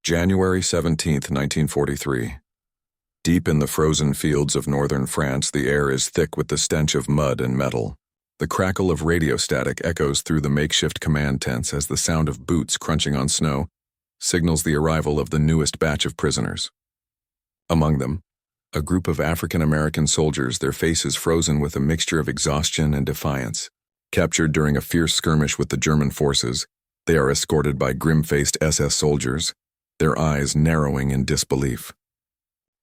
January 17, 1943. Deep in the frozen fields of northern France, the air is thick with the stench of mud and metal. The crackle of radio static echoes through the makeshift command tents as the sound of boots crunching on snow signals the arrival of the newest batch of prisoners. Among them, a group of African-American soldiers, their faces frozen with a mixture of exhaustion and defiance. Captured during a fierce skirmish with the German forces, they are escorted by grim-faced SS soldiers, their eyes narrowing in disbelief.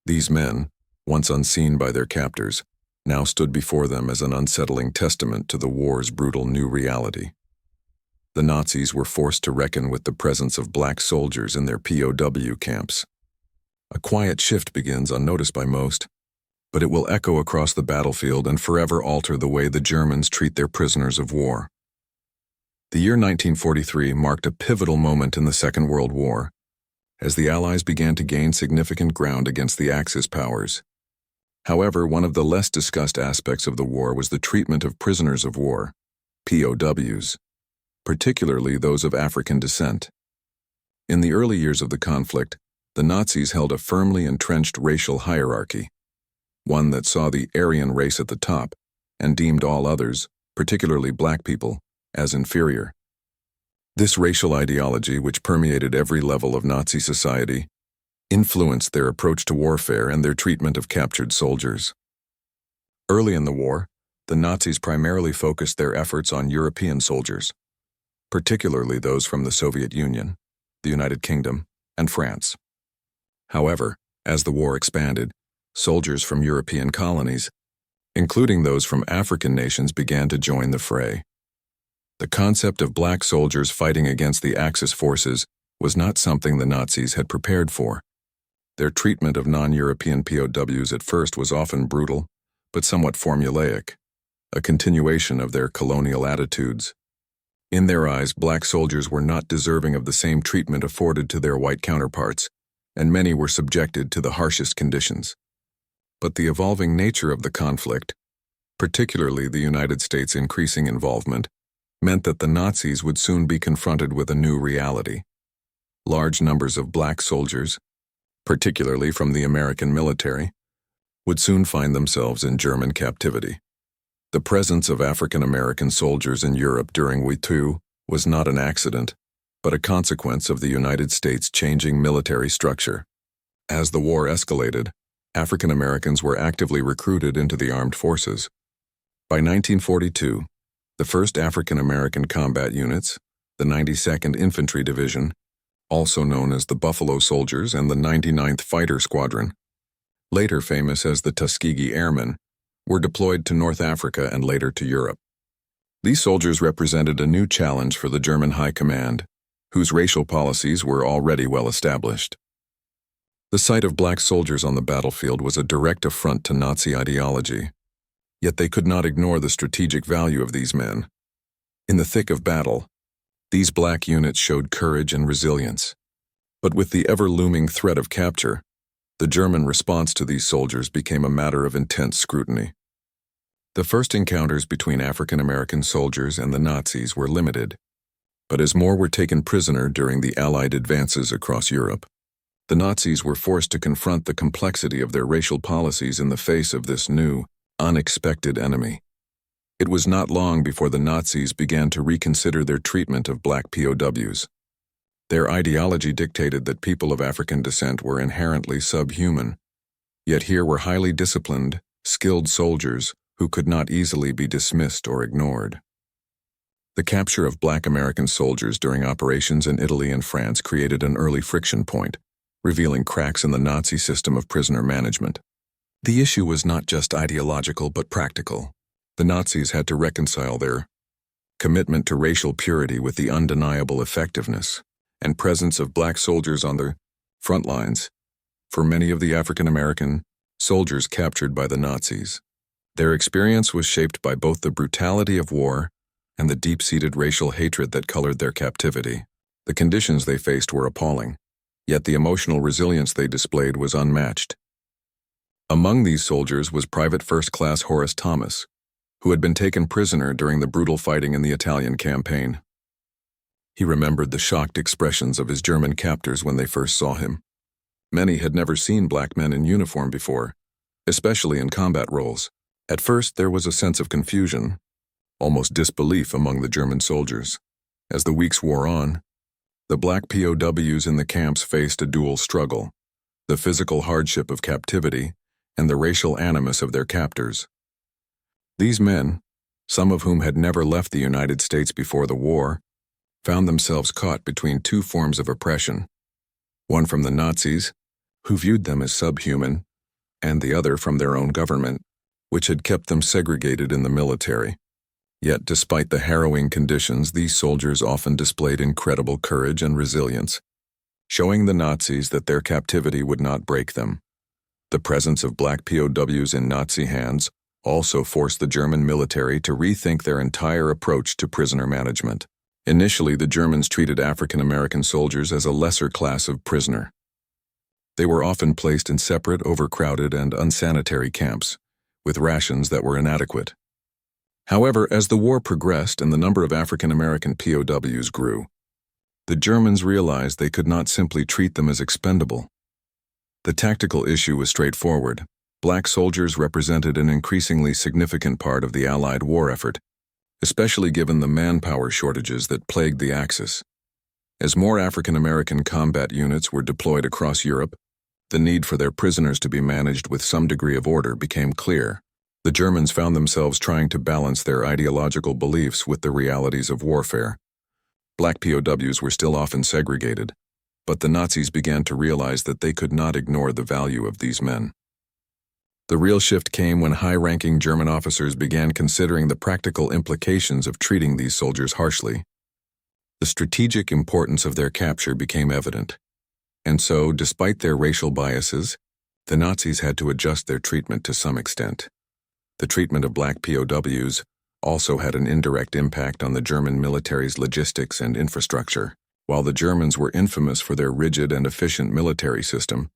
These men, once unseen by their captors, now stood before them as an unsettling testament to the war's brutal new reality. The Nazis were forced to reckon with the presence of black soldiers in their POW camps. A quiet shift begins unnoticed by most, but it will echo across the battlefield and forever alter the way the Germans treat their prisoners of war. The year 1943 marked a pivotal moment in the Second World War, as the Allies began to gain significant ground against the Axis powers. However, one of the less discussed aspects of the war was the treatment of prisoners of war, POWs, particularly those of African descent. In the early years of the conflict, the Nazis held a firmly entrenched racial hierarchy, one that saw the Aryan race at the top and deemed all others, particularly black people, as inferior. This racial ideology, which permeated every level of Nazi society, influenced their approach to warfare and their treatment of captured soldiers. Early in the war, the Nazis primarily focused their efforts on European soldiers, particularly those from the Soviet Union, the United Kingdom, and France. However, as the war expanded, soldiers from European colonies, including those from African nations, began to join the fray. The concept of black soldiers fighting against the Axis forces was not something the Nazis had prepared for. Their treatment of non-European POWs at first was often brutal, but somewhat formulaic, a continuation of their colonial attitudes. In their eyes, black soldiers were not deserving of the same treatment afforded to their white counterparts, and many were subjected to the harshest conditions. But the evolving nature of the conflict, particularly the United States' increasing involvement, meant that the Nazis would soon be confronted with a new reality. Large numbers of black soldiers, particularly from the American military, would soon find themselves in German captivity. The presence of African-American soldiers in Europe during World War II was not an accident, but a consequence of the United States' changing military structure. As the war escalated, African Americans were actively recruited into the armed forces. By 1942, the 1st African American Combat Units, the 92nd Infantry Division, also known as the Buffalo Soldiers, and the 99th Fighter Squadron, later famous as the Tuskegee Airmen, were deployed to North Africa and later to Europe. These soldiers represented a new challenge for the German High Command, whose racial policies were already well established. The sight of black soldiers on the battlefield was a direct affront to Nazi ideology, yet they could not ignore the strategic value of these men. In the thick of battle, these black units showed courage and resilience. But with the ever-looming threat of capture, the German response to these soldiers became a matter of intense scrutiny. The first encounters between African-American soldiers and the Nazis were limited, but as more were taken prisoner during the Allied advances across Europe, the Nazis were forced to confront the complexity of their racial policies in the face of this new, unexpected enemy. It was not long before the Nazis began to reconsider their treatment of black POWs. Their ideology dictated that people of African descent were inherently subhuman, yet here were highly disciplined, skilled soldiers who could not easily be dismissed or ignored. The capture of black American soldiers during operations in Italy and France created an early friction point, revealing cracks in the Nazi system of prisoner management. The issue was not just ideological but practical. The Nazis had to reconcile their commitment to racial purity with the undeniable effectiveness and presence of black soldiers on the front lines for many of the African-American soldiers captured by the Nazis. Their experience was shaped by both the brutality of war and the deep-seated racial hatred that colored their captivity. The conditions they faced were appalling, yet the emotional resilience they displayed was unmatched. Among these soldiers was Private First Class Horace Thomas, who had been taken prisoner during the brutal fighting in the Italian campaign. He remembered the shocked expressions of his German captors when they first saw him. Many had never seen black men in uniform before, especially in combat roles. At first, there was a sense of confusion, almost disbelief among the German soldiers. As the weeks wore on, the black POWs in the camps faced a dual struggle: the physical hardship of captivity and the racial animus of their captors. These men, some of whom had never left the United States before the war, found themselves caught between two forms of oppression, one from the Nazis, who viewed them as subhuman, and the other from their own government, which had kept them segregated in the military. Yet, despite the harrowing conditions, these soldiers often displayed incredible courage and resilience, showing the Nazis that their captivity would not break them. The presence of black POWs in Nazi hands also forced the German military to rethink their entire approach to prisoner management. Initially, the Germans treated African American soldiers as a lesser class of prisoner. They were often placed in separate, overcrowded, and unsanitary camps, with rations that were inadequate. However, as the war progressed and the number of African American POWs grew, the Germans realized they could not simply treat them as expendable. The tactical issue was straightforward. Black soldiers represented an increasingly significant part of the Allied war effort, especially given the manpower shortages that plagued the Axis. As more African American combat units were deployed across Europe, the need for their prisoners to be managed with some degree of order became clear. The Germans found themselves trying to balance their ideological beliefs with the realities of warfare. Black POWs were still often segregated, but the Nazis began to realize that they could not ignore the value of these men. The real shift came when high-ranking German officers began considering the practical implications of treating these soldiers harshly. The strategic importance of their capture became evident, and so, despite their racial biases, the Nazis had to adjust their treatment to some extent. The treatment of black POWs also had an indirect impact on the German military's logistics and infrastructure. While the Germans were infamous for their rigid and efficient military system,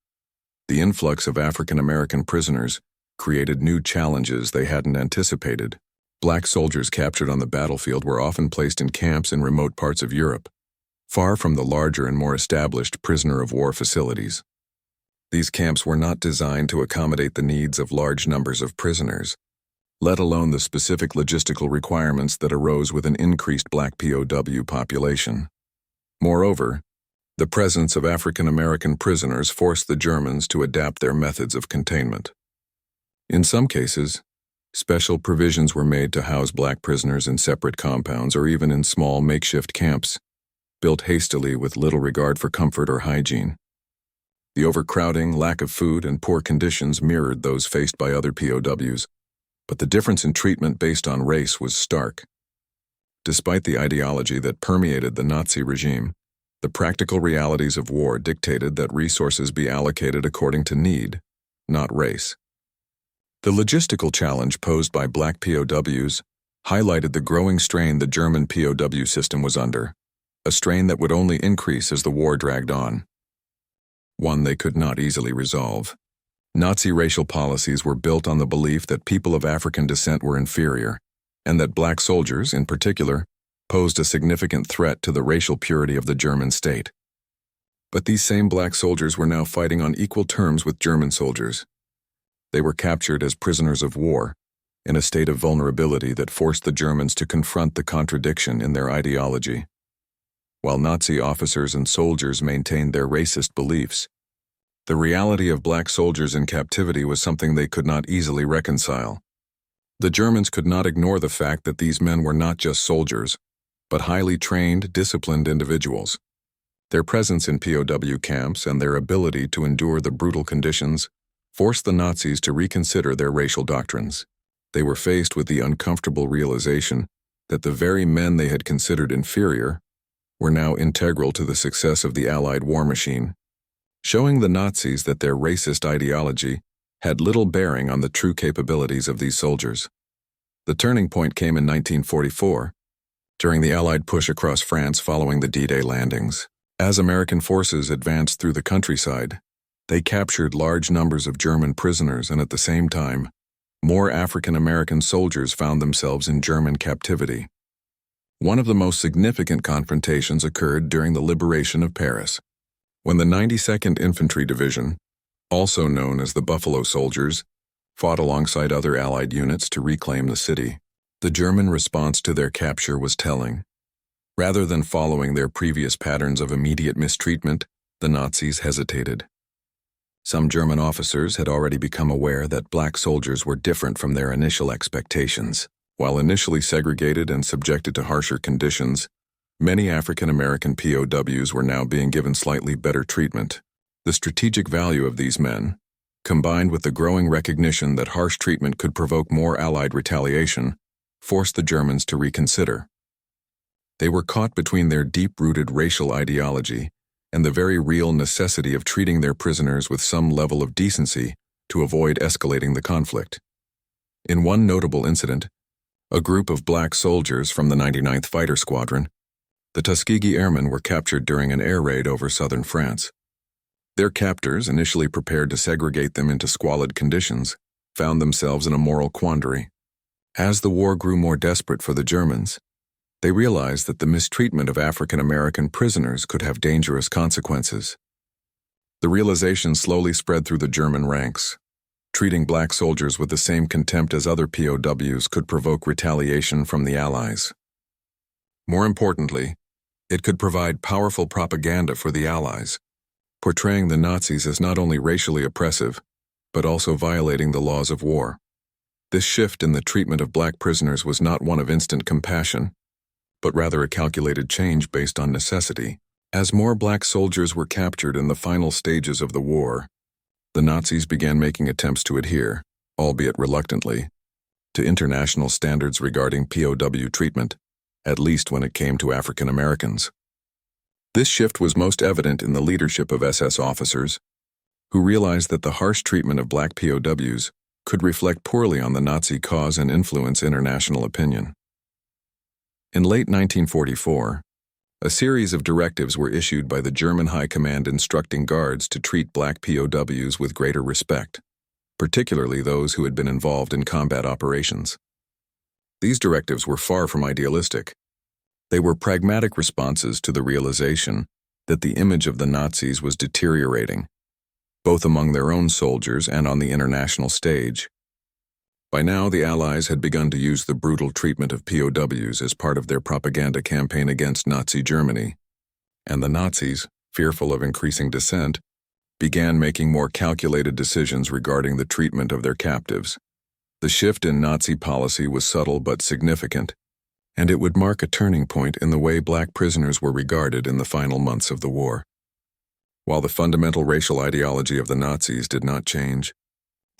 the influx of African American prisoners created new challenges they hadn't anticipated. Black soldiers captured on the battlefield were often placed in camps in remote parts of Europe, far from the larger and more established prisoner-of-war facilities. These camps were not designed to accommodate the needs of large numbers of prisoners, let alone the specific logistical requirements that arose with an increased black POW population. Moreover, the presence of African American prisoners forced the Germans to adapt their methods of containment. In some cases, special provisions were made to house black prisoners in separate compounds or even in small makeshift camps, built hastily with little regard for comfort or hygiene. The overcrowding, lack of food, and poor conditions mirrored those faced by other POWs, but the difference in treatment based on race was stark. Despite the ideology that permeated the Nazi regime, the practical realities of war dictated that resources be allocated according to need, not race. The logistical challenge posed by black POWs highlighted the growing strain the German POW system was under, a strain that would only increase as the war dragged on. One they could not easily resolve. Nazi racial policies were built on the belief that people of African descent were inferior, and that black soldiers, in particular, posed a significant threat to the racial purity of the German state. But these same black soldiers were now fighting on equal terms with German soldiers. They were captured as prisoners of war, in a state of vulnerability that forced the Germans to confront the contradiction in their ideology. While Nazi officers and soldiers maintained their racist beliefs, the reality of black soldiers in captivity was something they could not easily reconcile. The Germans could not ignore the fact that these men were not just soldiers, but highly trained, disciplined individuals. Their presence in POW camps and their ability to endure the brutal conditions forced the Nazis to reconsider their racial doctrines. They were faced with the uncomfortable realization that the very men they had considered inferior were now integral to the success of the Allied war machine, showing the Nazis that their racist ideology had little bearing on the true capabilities of these soldiers. The turning point came in 1944, during the Allied push across France following the D-Day landings. As American forces advanced through the countryside, they captured large numbers of German prisoners, and at the same time, more African American soldiers found themselves in German captivity. One of the most significant confrontations occurred during the liberation of Paris, when the 92nd Infantry Division, also known as the Buffalo Soldiers, fought alongside other Allied units to reclaim the city. The German response to their capture was telling. Rather than following their previous patterns of immediate mistreatment, the Nazis hesitated. Some German officers had already become aware that black soldiers were different from their initial expectations. While initially segregated and subjected to harsher conditions, many African American POWs were now being given slightly better treatment. The strategic value of these men, combined with the growing recognition that harsh treatment could provoke more Allied retaliation, forced the Germans to reconsider. They were caught between their deep-rooted racial ideology and the very real necessity of treating their prisoners with some level of decency to avoid escalating the conflict. In one notable incident, a group of black soldiers from the 99th Fighter Squadron, the Tuskegee Airmen, were captured during an air raid over southern France. Their captors, initially prepared to segregate them into squalid conditions, found themselves in a moral quandary. As the war grew more desperate for the Germans, they realized that the mistreatment of African American prisoners could have dangerous consequences. The realization slowly spread through the German ranks. Treating black soldiers with the same contempt as other POWs could provoke retaliation from the Allies. More importantly, it could provide powerful propaganda for the Allies, portraying the Nazis as not only racially oppressive, but also violating the laws of war. This shift in the treatment of black prisoners was not one of instant compassion, but rather a calculated change based on necessity. As more black soldiers were captured in the final stages of the war, the Nazis began making attempts to adhere, albeit reluctantly, to international standards regarding POW treatment, at least when it came to African Americans. This shift was most evident in the leadership of SS officers, who realized that the harsh treatment of black POWs could reflect poorly on the Nazi cause and influence international opinion. In late 1944, a series of directives were issued by the German High Command instructing guards to treat black POWs with greater respect, particularly those who had been involved in combat operations. These directives were far from idealistic. They were pragmatic responses to the realization that the image of the Nazis was deteriorating, both among their own soldiers and on the international stage. By now, the Allies had begun to use the brutal treatment of POWs as part of their propaganda campaign against Nazi Germany, and the Nazis, fearful of increasing dissent, began making more calculated decisions regarding the treatment of their captives. The shift in Nazi policy was subtle but significant, and it would mark a turning point in the way black prisoners were regarded in the final months of the war. While the fundamental racial ideology of the Nazis did not change,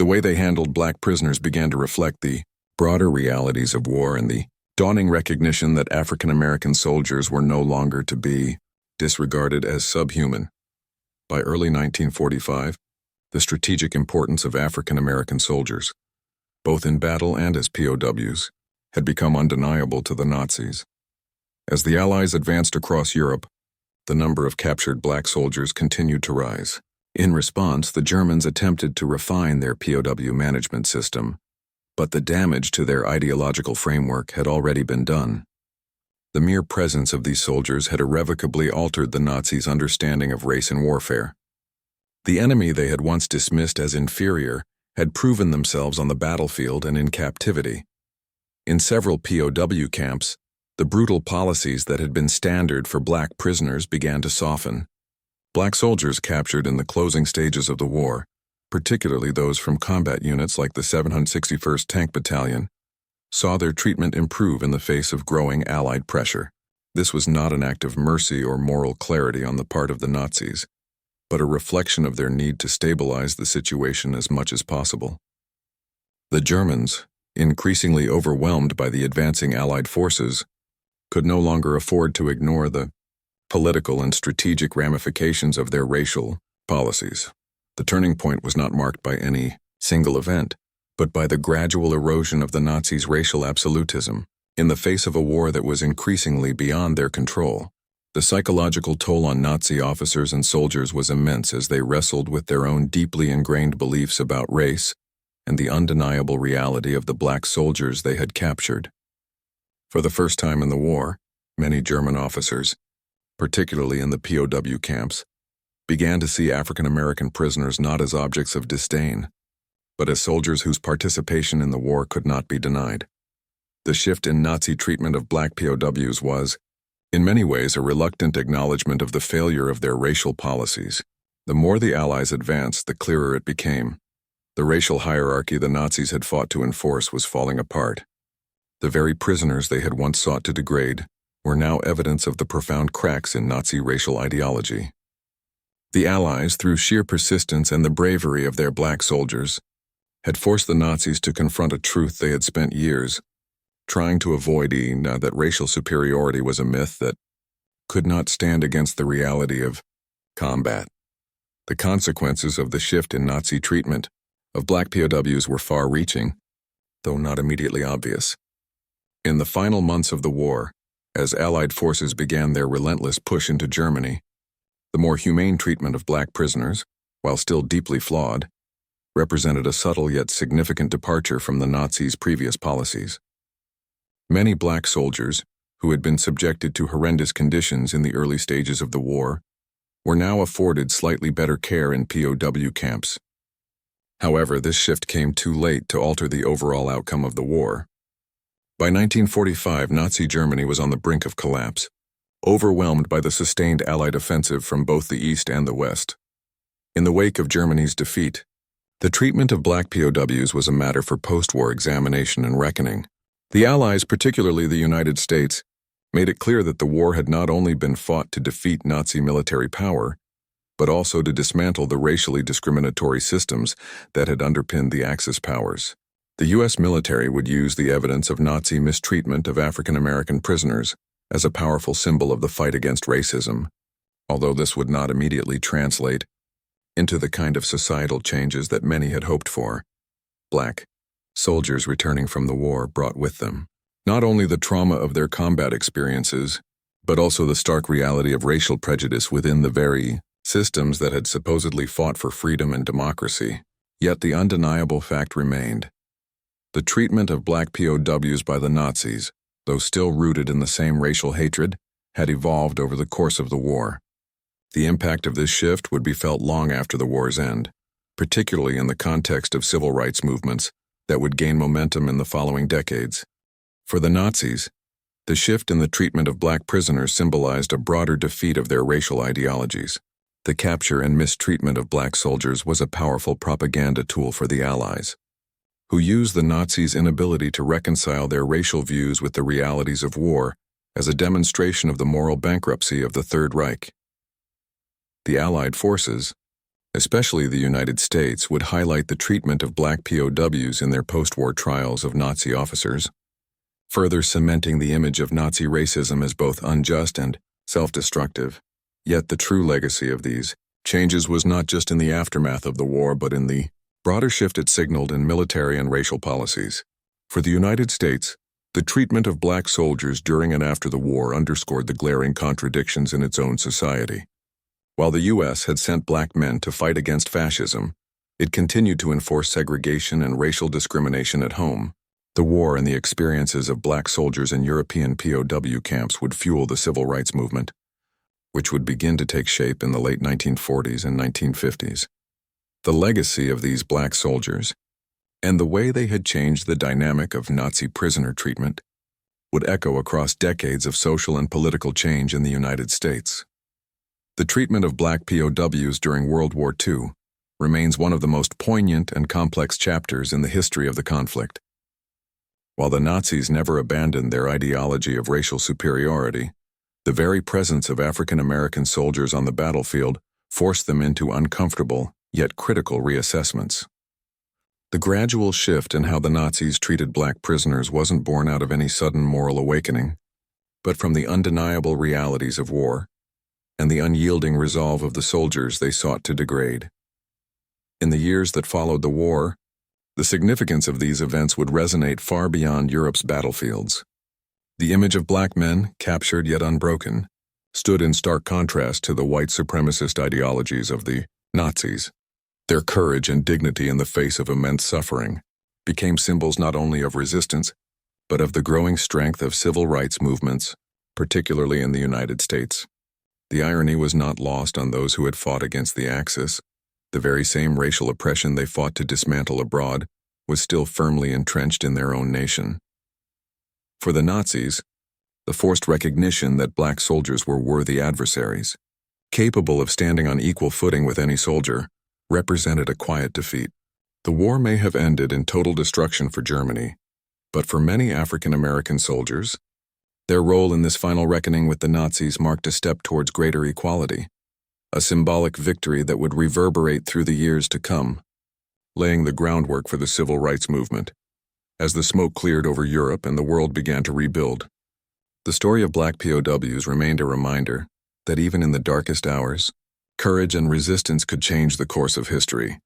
the way they handled black prisoners began to reflect the broader realities of war and the dawning recognition that African American soldiers were no longer to be disregarded as subhuman. By early 1945, the strategic importance of African American soldiers, both in battle and as POWs, had become undeniable to the Nazis. As the Allies advanced across Europe, the number of captured black soldiers continued to rise. In response, the Germans attempted to refine their POW management system, but the damage to their ideological framework had already been done. The mere presence of these soldiers had irrevocably altered the Nazis' understanding of race and warfare. The enemy they had once dismissed as inferior had proven themselves on the battlefield and in captivity. In several POW camps, the brutal policies that had been standard for black prisoners began to soften. Black soldiers captured in the closing stages of the war, particularly those from combat units like the 761st Tank Battalion, saw their treatment improve in the face of growing Allied pressure. This was not an act of mercy or moral clarity on the part of the Nazis, but a reflection of their need to stabilize the situation as much as possible. The Germans, increasingly overwhelmed by the advancing Allied forces, could no longer afford to ignore the political and strategic ramifications of their racial policies. The turning point was not marked by any single event, but by the gradual erosion of the Nazis' racial absolutism. In the face of a war that was increasingly beyond their control, the psychological toll on Nazi officers and soldiers was immense as they wrestled with their own deeply ingrained beliefs about race and the undeniable reality of the black soldiers they had captured. For the first time in the war, Many German officers, particularly in the POW camps, began to see African American prisoners not as objects of disdain, but as soldiers whose participation in the war could not be denied. The shift in Nazi treatment of black POWs was, in many ways, a reluctant acknowledgement of the failure of their racial policies. The more the Allies advanced, the clearer it became. The racial hierarchy the Nazis had fought to enforce was falling apart. The very prisoners they had once sought to degrade were now evidence of the profound cracks in Nazi racial ideology. The Allies, through sheer persistence and the bravery of their black soldiers, had forced the Nazis to confront a truth they had spent years trying to avoid, that racial superiority was a myth that could not stand against the reality of combat. The consequences of the shift in Nazi treatment of black POWs were far-reaching, though not immediately obvious. In the final months of the war, as Allied forces began their relentless push into Germany, the more humane treatment of black prisoners, while still deeply flawed, represented a subtle yet significant departure from the Nazis' previous policies. Many black soldiers, who had been subjected to horrendous conditions in the early stages of the war, were now afforded slightly better care in POW camps. However, this shift came too late to alter the overall outcome of the war. By 1945, Nazi Germany was on the brink of collapse, overwhelmed by the sustained Allied offensive from both the East and the West. In the wake of Germany's defeat, the treatment of black POWs was a matter for post-war examination and reckoning. The Allies, particularly the United States, made it clear that the war had not only been fought to defeat Nazi military power, but also to dismantle the racially discriminatory systems that had underpinned the Axis powers. The U.S. military would use the evidence of Nazi mistreatment of African American prisoners as a powerful symbol of the fight against racism, although this would not immediately translate into the kind of societal changes that many had hoped for. Black soldiers returning from the war brought with them not only the trauma of their combat experiences, but also the stark reality of racial prejudice within the very systems that had supposedly fought for freedom and democracy. Yet the undeniable fact remained. The treatment of black POWs by the Nazis, though still rooted in the same racial hatred, had evolved over the course of the war. The impact of this shift would be felt long after the war's end, particularly in the context of civil rights movements that would gain momentum in the following decades. For the Nazis, the shift in the treatment of black prisoners symbolized a broader defeat of their racial ideologies. The capture and mistreatment of black soldiers was a powerful propaganda tool for the Allies, who used the Nazis' inability to reconcile their racial views with the realities of war as a demonstration of the moral bankruptcy of the Third Reich. The Allied forces, especially the United States, would highlight the treatment of black POWs in their post-war trials of Nazi officers, further cementing the image of Nazi racism as both unjust and self-destructive. Yet the true legacy of these changes was not just in the aftermath of the war, but in the broader shift it signaled in military and racial policies. For the United States, the treatment of black soldiers during and after the war underscored the glaring contradictions in its own society. While the U.S. had sent black men to fight against fascism, it continued to enforce segregation and racial discrimination at home. The war and the experiences of black soldiers in European POW camps would fuel the civil rights movement, which would begin to take shape in the late 1940s and 1950s. The legacy of these black soldiers, and the way they had changed the dynamic of Nazi prisoner treatment, would echo across decades of social and political change in the United States. The treatment of black POWs during World War II remains one of the most poignant and complex chapters in the history of the conflict. While the Nazis never abandoned their ideology of racial superiority, the very presence of African American soldiers on the battlefield forced them into uncomfortable yet critical reassessments. The gradual shift in how the Nazis treated black prisoners wasn't born out of any sudden moral awakening, but from the undeniable realities of war and the unyielding resolve of the soldiers they sought to degrade. In the years that followed the war, the significance of these events would resonate far beyond Europe's battlefields. The image of black men, captured yet unbroken, stood in stark contrast to the white supremacist ideologies of the Nazis. Their courage and dignity in the face of immense suffering became symbols not only of resistance, but of the growing strength of civil rights movements particularly in the United States. The irony was not lost on those who had fought against the Axis. The very same racial oppression they fought to dismantle abroad was still firmly entrenched in their own nation. For the Nazis, the forced recognition that black soldiers were worthy adversaries, capable of standing on equal footing with any soldier, represented a quiet defeat. The war may have ended in total destruction for Germany, but for many African American soldiers, their role in this final reckoning with the Nazis marked a step towards greater equality, a symbolic victory that would reverberate through the years to come, laying the groundwork for the civil rights movement. As the smoke cleared over Europe and the world began to rebuild, the story of black POWs remained a reminder that even in the darkest hours, courage and resistance could change the course of history.